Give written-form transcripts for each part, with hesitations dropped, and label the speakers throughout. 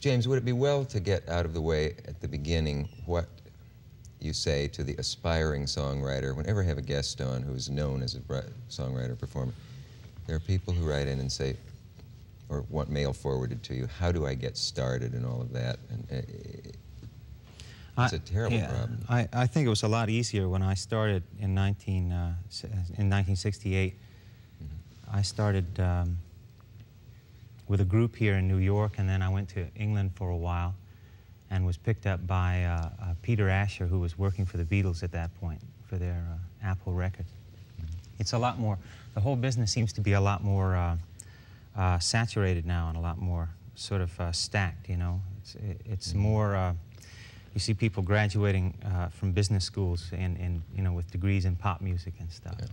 Speaker 1: James, would it be well to get out of the way at the beginning what you say to the aspiring songwriter? Whenever I have a guest on who's known as a songwriter performer, there are people who write in and say, or want mail forwarded to you, how do I get started and all of that? And it's a terrible problem.
Speaker 2: I think it was a lot easier when I started in 1968. I started with a group here in New York, and then I went to England for a while and was picked up by Peter Asher, who was working for the Beatles at that point, for their Apple Records. It's a lot more, the whole business seems to be a lot more saturated now and a lot more sort of stacked, you know. It's more, you see people graduating from business schools in you know, with degrees in pop music and stuff. Yeah.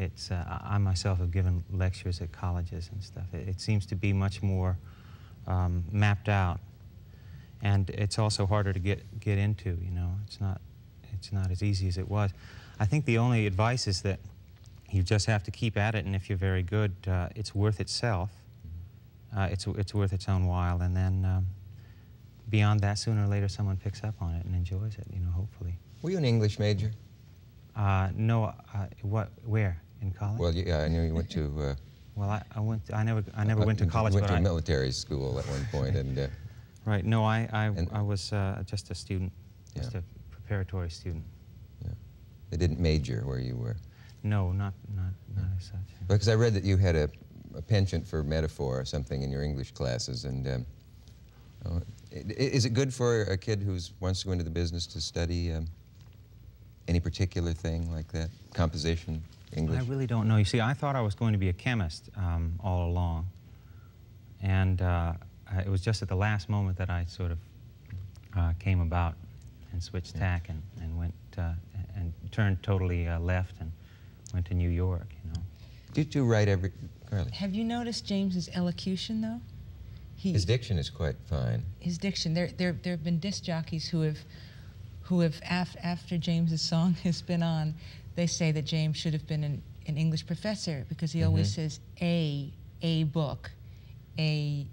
Speaker 2: It's, I myself have given lectures at colleges and stuff. It seems to be much more mapped out, and it's also harder to get into. You know, it's not as easy as it was. I think the only advice is that you just have to keep at it, and if you're very good, it's worth itself. It's worth its own while, and then beyond that, sooner or later, someone picks up on it and enjoys it. You know, hopefully.
Speaker 1: Were you an English major?
Speaker 2: No. Where? In college?
Speaker 1: Well, yeah, I knew you went to.
Speaker 2: Well, I never went to college.
Speaker 1: Went to military school at one point, and.
Speaker 2: Right. No, I was just a student, just a preparatory student.
Speaker 1: Yeah. They didn't major where you were.
Speaker 2: No, not as such.
Speaker 1: Because I read that you had a penchant for metaphor or something in your English classes, and is it good for a kid who wants to go into the business to study any particular thing like that? Composition, English?
Speaker 2: I really don't know. You see, I thought I was going to be a chemist all along, and it was just at the last moment that I sort of came about and switched tack and went and turned totally left and went to New York, you know.
Speaker 1: Did you write every... Carly?
Speaker 3: Have you noticed James's elocution, though?
Speaker 1: His diction is quite fine.
Speaker 3: His diction. There have been disc jockeys who have after James's song has been on, they say that James should have been an English professor because he always says a book, and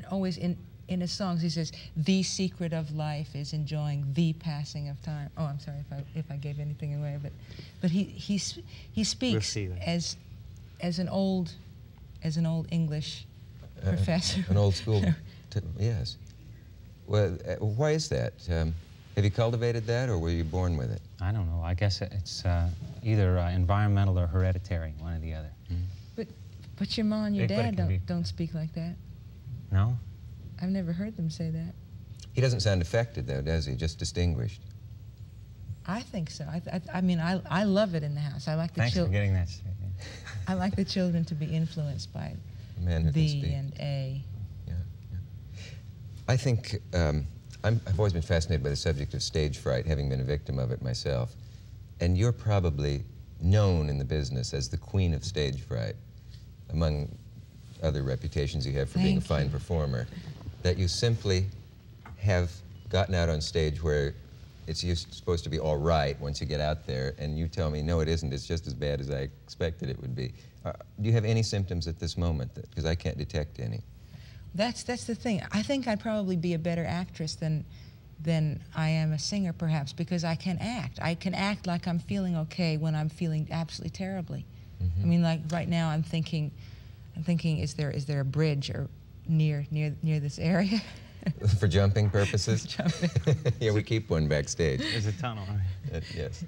Speaker 3: always in his songs he says the secret of life is enjoying the passing of time. Oh, I'm sorry if I gave anything away, but he speaks as an old English professor.
Speaker 1: An old school, yes. Well, why is that? Have you cultivated that, or were you born with it?
Speaker 2: I don't know. I guess it's either environmental or hereditary, one or the other.
Speaker 3: But your mom and your dad don't speak like that.
Speaker 2: No?
Speaker 3: I've never heard them say that.
Speaker 1: He doesn't sound affected, though, does he? Just distinguished.
Speaker 3: I think so. I mean, I love it in the house. I like the
Speaker 2: Thanks for getting that straight.
Speaker 3: I like the children to be influenced by the and a.
Speaker 1: Yeah. I think I've always been fascinated by the subject of stage fright, having been a victim of it myself. And you're probably known in the business as the queen of stage fright, among other reputations you have for being a fine performer, that you simply have gotten out on stage where it's supposed to be all right once you get out there, and you tell me, no, it isn't, it's just as bad as I expected it would be. Do you have any symptoms at this moment? Because I can't detect any.
Speaker 3: That's the thing. I think I'd probably be a better actress than I am a singer, perhaps, because I can act. I can act like I'm feeling okay when I'm feeling absolutely terribly. I mean, like right now I'm thinking, is there a bridge or near this area?
Speaker 1: For jumping purposes?
Speaker 3: Jumping.
Speaker 1: Yeah, we keep one backstage.
Speaker 2: There's a tunnel, right?
Speaker 1: Yes.